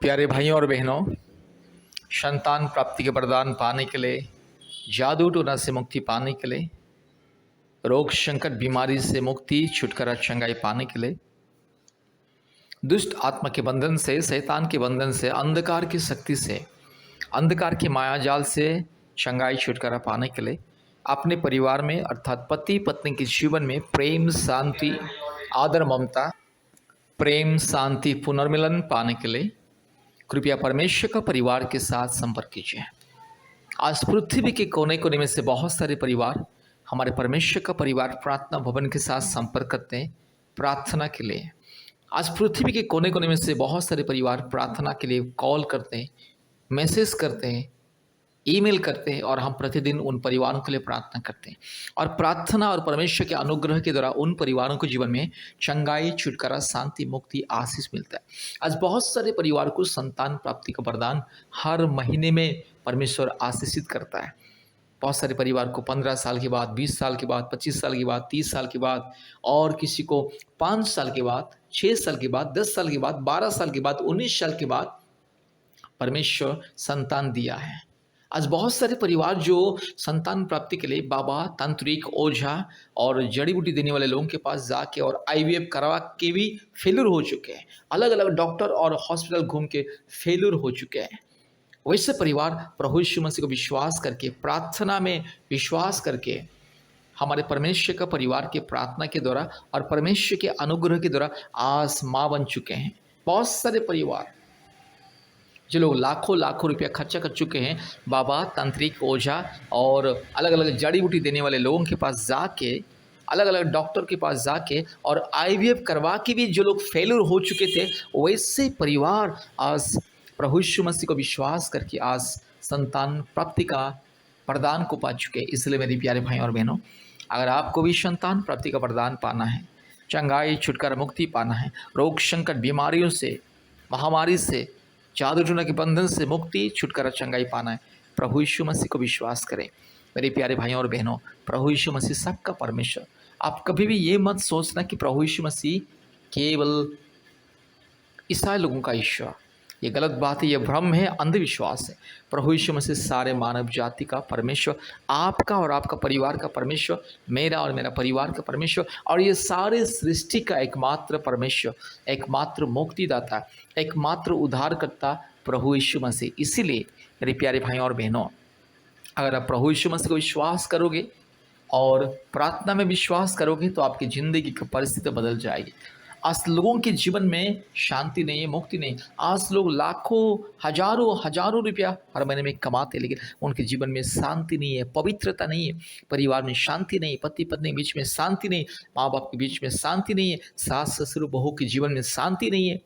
प्यारे भाइयों और बहनों, संतान प्राप्ति के वरदान पाने के लिए, जादू टोना से मुक्ति पाने के लिए, रोग संकट बीमारी से मुक्ति छुटकारा चंगाई पाने के लिए, दुष्ट आत्मा के बंधन से, शैतान के बंधन से, अंधकार की शक्ति से, अंधकार के मायाजाल से चंगाई छुटकारा पाने के लिए, अपने परिवार में अर्थात पति पत्नी के जीवन में प्रेम शांति आदर ममता, प्रेम शांति पुनर्मिलन पाने के लिए कृपया परमेश्वर का परिवार के साथ संपर्क कीजिए। आज पृथ्वी के कोने कोने में से बहुत सारे परिवार हमारे परमेश्वर का परिवार प्रार्थना भवन के साथ संपर्क करते हैं प्रार्थना के लिए। आज पृथ्वी के कोने कोने में से बहुत सारे परिवार प्रार्थना के लिए कॉल करते हैं, मैसेज करते हैं, ईमेल करते हैं और हम प्रतिदिन उन परिवारों के लिए प्रार्थना करते हैं। और प्रार्थना और परमेश्वर के अनुग्रह के द्वारा उन परिवारों को जीवन में चंगाई छुटकारा शांति मुक्ति आशीष मिलता है। आज बहुत सारे परिवार को संतान प्राप्ति का वरदान हर महीने में परमेश्वर आशीषित करता है। बहुत सारे परिवार को 15 साल के बाद, 20 साल के बाद, 25 साल के बाद, 30 साल के बाद, और किसी को 5 साल के बाद, 6 साल के बाद, 10 साल के बाद, 12 साल के बाद, 19 साल के बाद परमेश्वर संतान दिया है। आज बहुत सारे परिवार जो संतान प्राप्ति के लिए बाबा तांत्रिक ओझा और जड़ी बूटी देने वाले लोगों के पास जाके और आईवीएफ करवा के भी फेल्यूर हो चुके हैं, अलग अलग डॉक्टर और हॉस्पिटल घूम के फेल्यूर हो चुके हैं। वैसे परिवार प्रभु यीशु मसीह को विश्वास करके, प्रार्थना में विश्वास करके, हमारे परमेश्वर का परिवार के प्रार्थना के द्वारा और परमेश्वर के अनुग्रह के द्वारा आज माँ बन चुके हैं। बहुत सारे परिवार जो लोग लाखों लाखों रुपया खर्चा कर चुके हैं बाबा तांत्रिक ओझा और अलग अलग जड़ी बूटी देने वाले लोगों के पास जाके, अलग अलग डॉक्टर के पास जाके और आईवीएफ करवा के भी जो लोग फेल्यूर हो चुके थे, वैसे परिवार आज प्रभु यीशु मसीह को विश्वास करके आज संतान प्राप्ति का वरदान को पा चुके हैं। इसलिए मेरे प्यारे भाई और बहनों, अगर आपको भी संतान प्राप्ति का वरदान पाना है, चंगाई छुटकारा मुक्ति पाना है, रोग संकट बीमारियों से, महामारी से, जादू टोना के बंधन से मुक्ति छुटकारा चंगाई पाना है, प्रभु यीशु मसीह को विश्वास करें। मेरे प्यारे भाइयों और बहनों, प्रभु यीशु मसीह सबका परमेश्वर। आप कभी भी ये मत सोचना कि प्रभु यीशु मसीह केवल ईसाई लोगों का ईश्वर, ये गलत बात है, ये भ्रम है, अंधविश्वास है। प्रभु यीशु मसीह सारे मानव जाति का परमेश्वर, आपका और आपका परिवार का परमेश्वर, मेरा और मेरा परिवार का परमेश्वर, और ये सारे सृष्टि का एकमात्र परमेश्वर, एकमात्र मुक्तिदाता, एकमात्र उद्धारकर्ता प्रभु यीशु मसीह। इसीलिए मेरे प्यारे भाइयों और बहनों, अगर आप प्रभु यीशु मसीह को विश्वास करोगे और प्रार्थना में विश्वास करोगे तो आपकी ज़िंदगी की परिस्थिति बदल जाएगी। आज लोगों के जीवन में शांति नहीं है, मुक्ति नहीं। आज लोग लाखों हजारों रुपया हर महीने में कमाते, लेकिन उनके जीवन में शांति नहीं है, पवित्रता नहीं है, परिवार में शांति नहीं, पति पत्नी के बीच में शांति नहीं, माँ बाप के बीच में शांति नहीं है, सास ससुर बहू के जीवन में शांति नहीं है।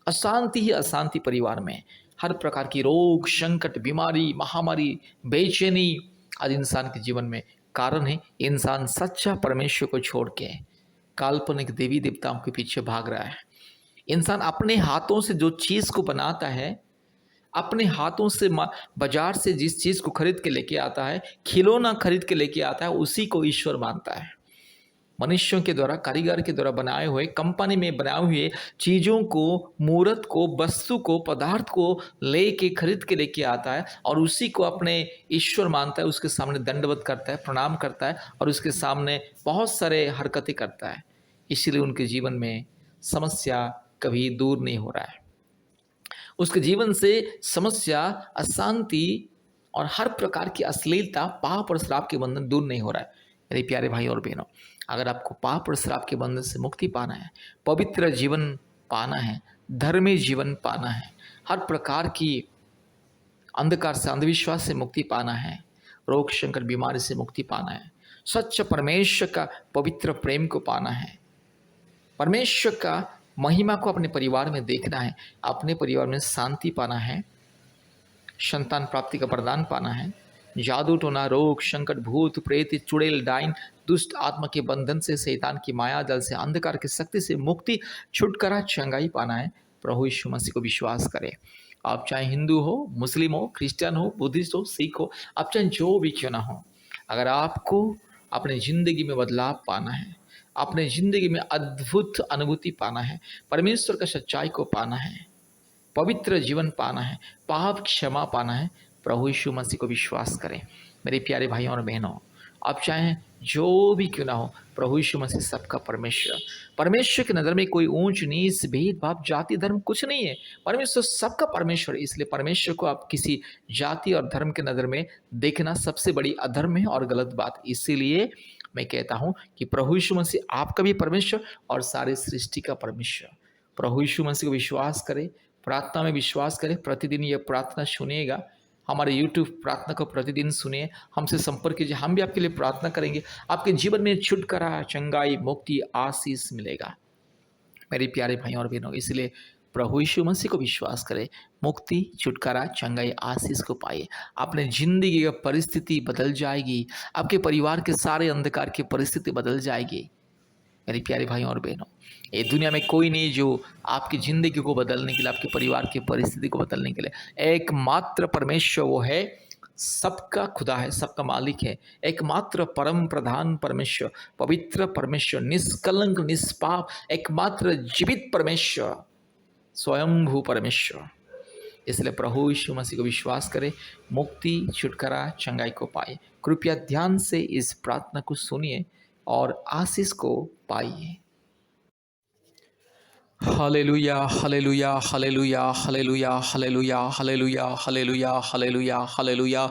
अशांति ही अशांति परिवार में, हर प्रकार की रोग संकट बीमारी महामारी बेचैनी आज इंसान के जीवन में कारण है। इंसान सच्चा परमेश्वर को छोड़ के काल्पनिक देवी देवताओं के पीछे भाग रहा है। इंसान अपने हाथों से जो चीज़ को बनाता है, अपने हाथों से बाजार से जिस चीज़ को खरीद के लेके आता है, खिलौना खरीद के लेके आता है, उसी को ईश्वर मानता है। मनुष्यों के द्वारा, कारीगर के द्वारा बनाए हुए, कंपनी में बनाए हुए चीज़ों को, मूर्त को, वस्तु को, पदार्थ को लेके खरीद के लेके आता है और उसी को अपने ईश्वर मानता है, उसके सामने दंडवत करता है, प्रणाम करता है और उसके सामने बहुत सारे हरकतें करता है। इसीलिए उनके जीवन में समस्या कभी दूर नहीं हो रहा है। उसके जीवन से समस्या, अशांति और हर प्रकार की अश्लीलता, पाप और श्राप के बंधन दूर नहीं हो रहा है। मेरे प्यारे भाई और बहनों, अगर आपको पाप और श्राप के बंधन से मुक्ति पाना है, पवित्र जीवन पाना है, धर्मी जीवन पाना है, हर प्रकार की अंधकार से, अंधविश्वास से मुक्ति पाना है, रोग संकट बीमारी से मुक्ति पाना है, सच्च परमेश्वर का पवित्र प्रेम को पाना है, परमेश्वर का महिमा को अपने परिवार में देखना है, अपने परिवार में शांति पाना है, संतान प्राप्ति का वरदान पाना है, जादू टोना रोग संकट भूत प्रेत चुड़ैल डाइन दुष्ट आत्मा के बंधन से, शैतान की माया दल से, अंधकार की शक्ति से मुक्ति छुटकारा चंगाई पाना है, प्रभु यीशु मसीह को विश्वास करें। आप चाहे हिंदू हो, मुस्लिम हो, क्रिश्चियन हो, बुद्धिस्ट हो, सिख हो, आप चाहे जो भी क्यों ना हो, अगर आपको अपने ज़िंदगी में बदलाव पाना है, अपने ज़िंदगी में अद्भुत अनुभूति पाना है, परमेश्वर का सच्चाई को पाना है, पवित्र जीवन पाना है, पाप क्षमा पाना है, प्रभु यीशु मसीह को विश्वास करें। मेरे प्यारे भाइयों और बहनों, आप चाहें जो भी क्यों ना हो, प्रभु यीशु मसीह सबका परमेश्वर। परमेश्वर की नज़र में कोई ऊंच नीच भेदभाव जाति धर्म कुछ नहीं है। परमेश्वर सबका परमेश्वर है, इसलिए परमेश्वर को आप किसी जाति और धर्म के नज़र में देखना सबसे बड़ी अधर्म है और गलत बात। इसीलिए मैं कहता हूँ कि प्रभु यीशु मसीह आपका भी परमेश्वर और सारी सृष्टि का परमेश्वर। प्रभु यीशु मसीह को विश्वास करें, प्रार्थना में विश्वास करें। प्रतिदिन ये प्रार्थना सुनिएगा, हमारे यूट्यूब प्रार्थना को प्रतिदिन सुनिए, हमसे संपर्क कीजिए, हम भी आपके लिए प्रार्थना करेंगे। आपके जीवन में छुटकारा, चंगाई, मुक्ति, आशीष मिलेगा मेरे प्यारे भाइयों और बहनों। इसलिए प्रभु यीशु मसीह को विश्वास करें, मुक्ति, छुटकारा, चंगाई, आशीष को पाइए। अपने जिंदगी की परिस्थिति बदल जाएगी, आपके परिवार के सारे अंधकार की परिस्थिति बदल जाएगी मेरे प्यारे भाइयों और बहनों। ये दुनिया में कोई नहीं जो आपकी ज़िंदगी को बदलने के लिए, आपके परिवार की परिस्थिति को बदलने के लिए। एकमात्र परमेश्वर वो है, सबका खुदा है, सबका मालिक है, एकमात्र परम प्रधान परमेश्वर, पवित्र परमेश्वर, निष्कलंक निष्पाप, एकमात्र जीवित परमेश्वर, स्वयंभू परमेश्वर। इसलिए प्रभु यीशु मसीह को विश्वास करें, मुक्ति, छुटकारा, चंगाई को पाए। कृपया ध्यान से इस प्रार्थना को सुनिए और आशीष को पाइए। Hallelujah, hallelujah, hallelujah, hallelujah, hallelujah, hallelujah, hallelujah, hallelujah, hallelujah,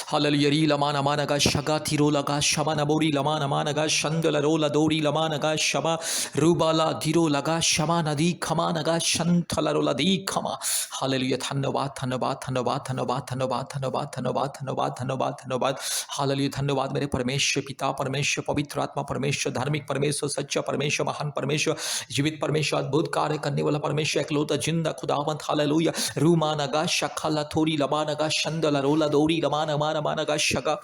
hallelujah. री लमा नमा नगा शगा थिरो लगा शमा नबोरी लमा नमा नगा शंदल रोला दोरी लमा नगा शमा रूबाला धीरो लगा शमा नदी खमा नगा शंथल रोला दी खमा। हालेलुया। धन्यवाद, धन्यवाद, धन्यवाद, धन्यवाद, धन्यवाद, धन्यवाद, धन्यवाद, धन्यवाद, धन्यवाद, धन्यवाद। हालेलुया। धन्यवाद मेरे परमेश्वर पिता, परमेश्वर पवित्र आत्मा, परमेश्वर धार्मिक परमेश्वर, सच्चा परमेश्वर, महान परमेश्वर, जीवित परमेश्वर, अद्भुत कार्य करने वाला परमेश्वर, एकलौता जिंदा खुदावंत। हालेलुया। रूमा नगा शखला थोरी लबा नगा शंदला रोला दोरी लमा नमा नमा नगा शगा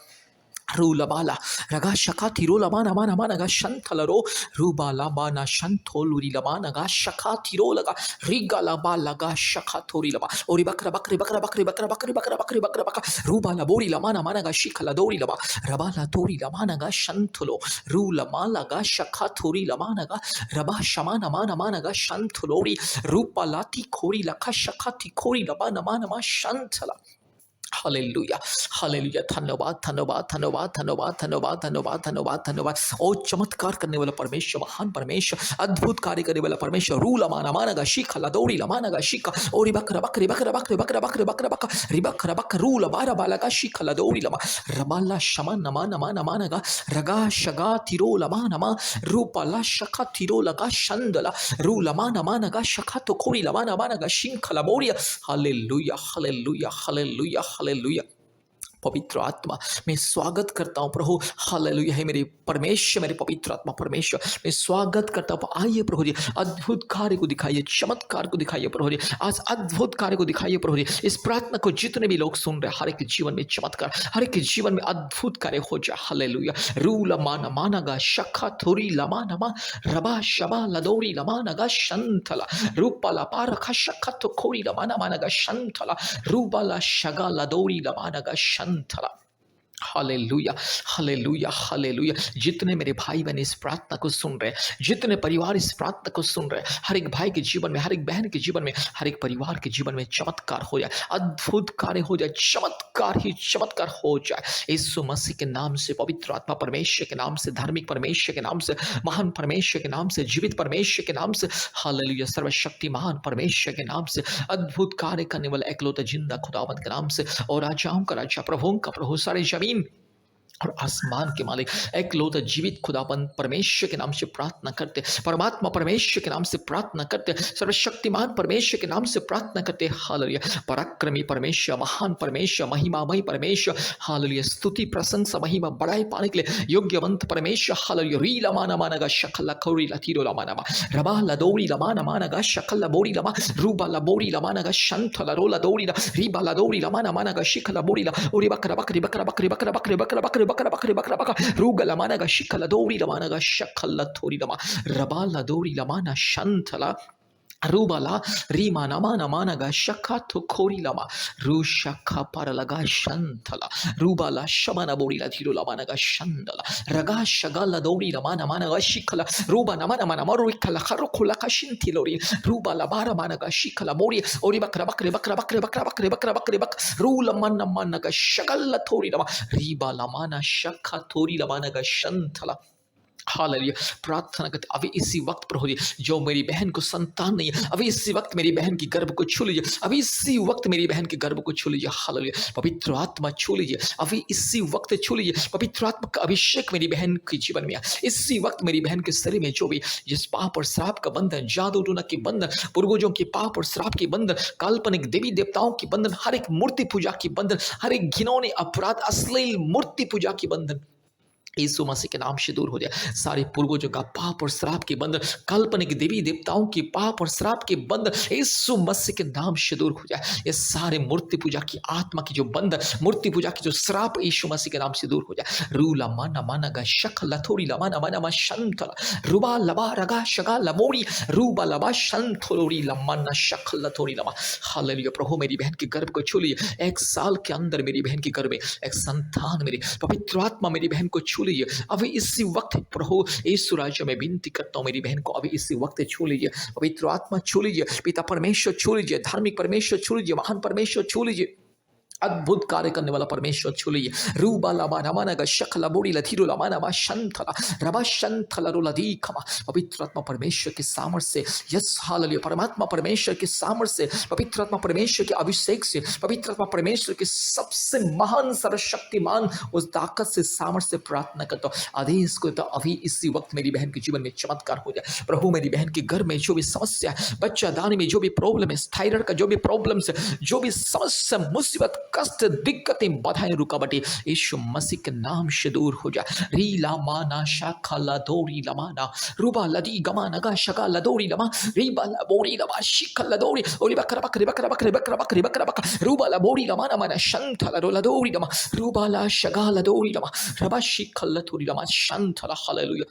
रूलबाला रगा शका थिरो लमा नमा नमा नगा शंथलरो रूबाला बाना शंथोलुरी लमा नगा शका थिरो लगा रिगा लबा लगा शका थोरी लबा ओरी बकरा बकरी बकरा बकरी बकरा बकरी बकरा बकरी बकरा बकरा रूबाला बोरी लमा नमा नगा शिखला दोरी लबा रबाला तोरी लमा नगा शंथलो रूलमा लगा शका थोरी लमा नगा रबा शमा नमा नमा नगा शंथलोरी रूपाला ती खोरी लखा शका थी खोरी लबा नमा नमा शंथला। Hallelujah, hallelujah. धन्यवाद, धन्यवाद, धन्यवाद, धन्यवाद, धन्यवाद, धन्यवाद, धन्यवाद, धन्यवाद। ओ चमत्कार करने वाला परमेश्वर, महान परमेश्वर, अद्भुत कार्य करने वाला परमेश्वर। रूला माना मानगा शिखा लदौड़ी लमानगा शिखा ओरी बकरा बकरी बकरा बकरी बकरा बकरी बकरा बकरा रिबकरा बक रूला बारा बालगा शिखा लदौड़ी लमा रबाला शमा नमा नमा नमानगा रगा शगा तिरो लमा नमा रूपाला शखा तिरो लगा शंदला रूलमा नमानगा शखा तो खोरी लमा नमानगा शिंखला बोरिया। Hallelujah, hallelujah, hallelujah, hallelujah. पवित्र आत्मा मैं स्वागत करता हूँ प्रभु। हालेलुया है मेरे परमेश्वर, मेरे पवित्र आत्मा परमेश्वर, मैं स्वागत करता हूँ। आइए प्रभु जी, अद्भुत कार्य को दिखाइए, चमत्कार को दिखाइए प्रभु जी, आज अद्भुत कार्य को दिखाइए प्रभु जी। इस प्रार्थना को जितने भी लोग सुन रहे, हर एक जीवन में चमत्कार, हर एक जीवन में अद्भुत कार्य हो जाए। हालेलुया। रू लमा नमानगा शखा थोरी लमा नमा रबा शबा लदौरी लमा नगा शंथला रूपाला पारखा शखा तो खोरी लमा नमानगा शंथला रूबाला शगा लदौरी लमा नगा शंथला। Hallelujah, hallelujah, hallelujah. जितने मेरे भाई बहन इस प्रार्थना को सुन रहे, जितने परिवार इस प्रार्थना को सुन रहे, हर एक भाई के जीवन में, हर एक बहन के जीवन में, हर एक परिवार के जीवन में चमत्कार हो जाए, अद्भुत कार्य हो जाए, चमत्कार ही चमत्कार हो जाए। यीशु मसीह के नाम से, पवित्र आत्मा परमेश्वर के नाम से, धार्मिक परमेश्वर के नाम से, महान परमेश्वर के नाम से, जीवित परमेश्वर के नाम से, हालेलुया, सर्वशक्तिमान परमेश्वर के नाम से, अद्भुत कार्य करने वाला एकलौता जिंदा खुदावंत के नाम से, और राजाओं का राजा, प्रभुओं का प्रभु, सारे जमीन और आसमान के मालिक एकलौता जीवित खुदाबंद परमेश्वर के नाम से प्रार्थना करते, परमात्मा परमेश्वर के नाम से प्रार्थना करते, सर्वशक्तिमान परमेश्वर के नाम से प्रार्थना करते। हालेलुया। पराक्रमी परमेश्वर, महान परमेश्वर, महिमामय परमेश्वर, हालेलुया, स्तुति प्रशंसा महिमा बड़ाई पाने के लिए योग्यवंत परमेश्वर। हालेलुया। री लमाना मानगा शकला खौरी लतीरो लमाना रबा लदौरी लमाना मानगा शकला बोरी लमा रूबा लबोरी लमानगा शंथला रोला दौरी रीबा लदौरी लमाना मानगा शिखला बोरी ला ओरी बकरा बकरी बकरा बकरी बकरा बकरी बकरा बकरी बकरा बकरी बकरा बकरा रूगा लमानगा शिखला दौरी लमानगा शकला थोरी लमा रबा लदौरी लमाना शंथला Rubala Rima Namana Managa Shakato Korilama Rushaka Paralaga Shantala Rubala Shabana Borila Tirula Managa Shandala Raga Shagala Dori Lamana Managa Shikala Ruba Namana Manamorikala Harokulaka Shintilori Ruba Labara Managa Shikala Mori Oribakra Rula Mana Managa Shagala Torilama Riba Lamana Shakatori Lamanaga Shantala hallelujah प्रार्थना करते अभी इसी वक्त प्रभु जी जो मेरी बहन को संतान नहीं है अभी इसी वक्त मेरी बहन की गर्भ को छू लीजिए अभी इसी वक्त मेरी बहन की गर्भ को छू लीजिए हालेलुया पवित्र आत्मा छू लीजिए अभी इसी वक्त छू लीजिए पवित्र आत्मा का अभिषेक मेरी बहन के जीवन में इसी वक्त मेरी बहन के शरीर में जो भी जिस पाप और श्राप का बंधन जादू टूना के बंधन पूर्वजों के पाप और श्राप के बंधन काल्पनिक देवी देवताओं की बंधन हर एक मूर्ति पूजा की बंधन हर एक घिनौने अपराध अश्लील मूर्ति पूजा की बंधन यीशु मसीह के नाम से दूर हो जाए सारे पूर्वजों का पाप और श्राप के बंधन काल्पनिक देवी देवताओं की पाप और श्राप के बंधन यीशु मसीह के नाम से दूर हो जाए ये सारे मूर्ति पूजा की आत्मा की जो बंधन मूर्ति पूजा की जो श्राप यीशु मसीह के नाम से दूर हो जाए रूला माना माना गा शक लथोरी लमाना माना मा शंतला रुबा लबा रगा शगा लमोरी रूबा लबा शंतोरी लमाना शक लथोरी लमा हालेलुया प्रभु मेरी बहन के गर्भ को छू लीजिए 1 साल के अंदर मेरी बहन के गर्भ में एक संतान मेरी पवित्र आत्मा मेरी बहन को छू लीजिए अभी इसी वक्त प्रभु यीशु राज्य में विनती करता हूं मेरी बहन को अभी इसी वक्त छू लीजिए पवित्र आत्मा छू लीजिए पिता परमेश्वर छू लीजिए धार्मिक परमेश्वर छू लीजिए महान परमेश्वर छू लीजिए अद्भुत कार्य करने वाला परमेश्वर छू लीजिए रूबा लबा नमाना गा शकला बोड़ी लथीरो लमाना मा शंथला रबा शंथला रोलदी खमा पवित्र आत्मा परमेश्वर के सामर्थ्य से यस हालेलुया परमात्मा परमेश्वर के सामर्थ्य से पवित्र आत्मा परमेश्वर के अभिषेक से पवित्र आत्मा परमेश्वर के सबसे महान सर्वशक्तिमान उस ताकत से सामर्थ्य से प्रार्थना करता हूँ आदेश को तो अभी इसी वक्त मेरी बहन के जीवन में चमत्कार हो जाए प्रभु मेरी बहन के घर में जो भी समस्या है बच्चा दान में जो भी प्रॉब्लम है थायराइड का जो भी प्रॉब्लम है जो भी समस्या मुसीबत कष्ट दिक्कतें बाधाएं रुकावटें यीशु मसीह के नाम से दूर हो जाए रीला माना शाखा लदोरी लमाना रूबा लदी गमा नगा शका लदोरी लमा रीबा लबोरी लमा शिखा लदोरी ओरी बकरा बकरी बकरा बकरी बकरा बकरी बकरा बकरा रूबा लबोरी लमाना माना शंथला लदोरी लमा रूबा ला शगा लदोरी लमा रबा शिखा लदोरी लमा शंथला हालेलुया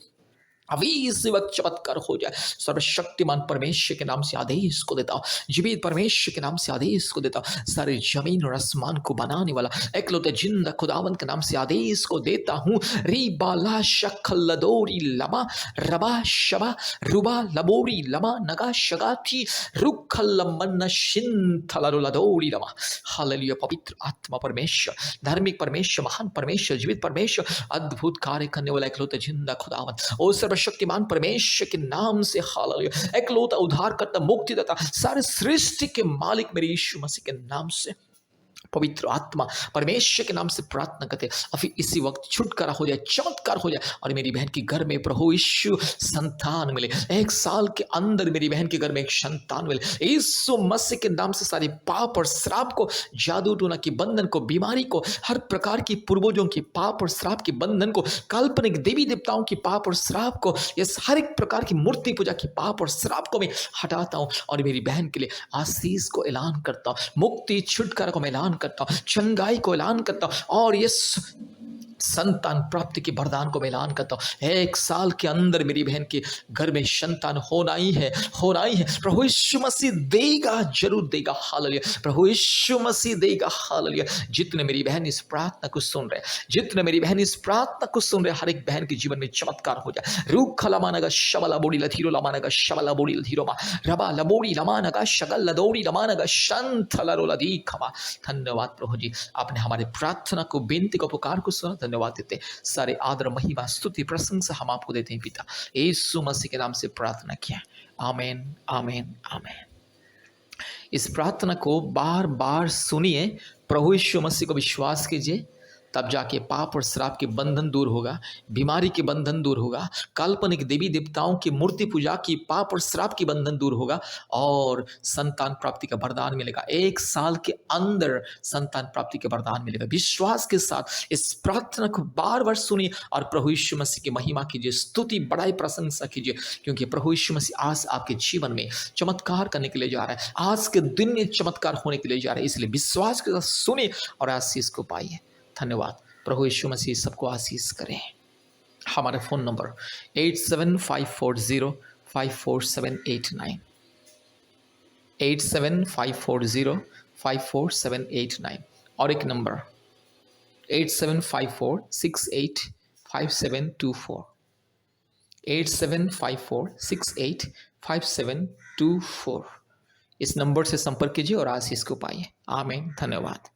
अभी इस वक्त चमत्कार हो जाए सर्वशक्तिमान परमेश्वर के नाम से आदेश को देता हूँ जीवित परमेश्वर के नाम से आदेश को देता हूँ सारे जमीन और आसमान को बनाने वाला एकलौते जिंदा खुदावंत के नाम से आदेश को देता हूँ रीबाला शखलदोरी लमा रबा शबा रुबा लबोरी लमा नगा शगाथी रुखलमन शिंथलदोरी लमा हालेलुया पवित्र आत्मा परमेश्वर धार्मिक परमेश्वर महान परमेश्वर जीवित परमेश्वर अद्भुत कार्य करने वाला एकलौते जिंदा खुदावंत ओ शक्तिमान परमेश्वर के नाम से हालेलुया एकलौता उद्धारकर्ता मुक्तिदाता सारे सृष्टि के मालिक मेरे यीशु मसीह के नाम से पवित्र आत्मा परमेश्वर के नाम से प्रार्थना करते अभी इसी वक्त छुटकारा हो जाए चमत्कार हो जाए और मेरी बहन के घर में प्रभु यीशु संतान मिले 1 साल के अंदर मेरी बहन के घर में एक संतान मिले यीशु मसीह के नाम से सारे पाप और श्राप को जादू टोना के बंधन को बीमारी को हर प्रकार की पूर्वजों के पाप और श्राप के बंधन को काल्पनिक देवी देवताओं की पाप और श्राप को इस हर एक प्रकार की मूर्ति पूजा की पाप और श्राप को मैं हटाता हूँ और मेरी बहन के लिए आशीष को ऐलान करता हूँ मुक्ति छुटकारा को मैं ऐलान करता हूं चंगाई को ऐलान करता हूं और ये संतान प्राप्ति के वरदान को मैं ऐलान करता हूं 1 साल के अंदर मेरी बहन के घर में संतान होना ही है प्रभु यीशु मसीह देगा जरूर देगा हालेलुया प्रभु यीशु मसीह देगा हालेलुया जितने मेरी बहन इस प्रार्थना को सुन रहे जितने मेरी बहन इस प्रार्थना को सुन रहे हर एक बहन के जीवन में चमत्कार हो जाए रूख लमानगा शबला बोड़ी लथीरो लमानगा शबला बोड़ी लथीरो मा रबा लबोड़ी लमानगा शगल लदोड़ी लमानगा शंथला रोलदी खमा धन्यवाद प्रभु जी आपने हमारे प्रार्थना को बेनती को पुकार को सुना धन्यवाद देते सारे आदर महिमा स्तुति प्रशंसा हम आपको देते हैं पिता यीशु मसीह के नाम से प्रार्थना किया आमीन आमीन आमीन इस प्रार्थना को बार बार सुनिए प्रभु यीशु मसीह को विश्वास कीजिए तब जाके पाप और श्राप के बंधन दूर होगा बीमारी के बंधन दूर होगा काल्पनिक देवी देवताओं की मूर्ति पूजा की पाप और श्राप की बंधन दूर होगा और संतान प्राप्ति का वरदान मिलेगा 1 साल के अंदर संतान प्राप्ति का वरदान मिलेगा विश्वास के साथ इस प्रार्थना को बार बार सुनिए और प्रभु यीशु मसीह की महिमा कीजिए स्तुति बड़ाई प्रशंसा कीजिए क्योंकि प्रभु यीशु मसीह आज आपके जीवन में चमत्कार करने के लिए जा रहा है आज के दिन में चमत्कार होने के लिए जा रहा है इसलिए विश्वास के साथ सुनिए और आशीष को पाइए धन्यवाद प्रभु यीशु मसीह सबको आशीष करें हमारा फ़ोन नंबर 8754054789 8754054789 और एक नंबर 8754685724 8754685724 इस नंबर से संपर्क कीजिए और आशीष को पाइए। आमीन। धन्यवाद।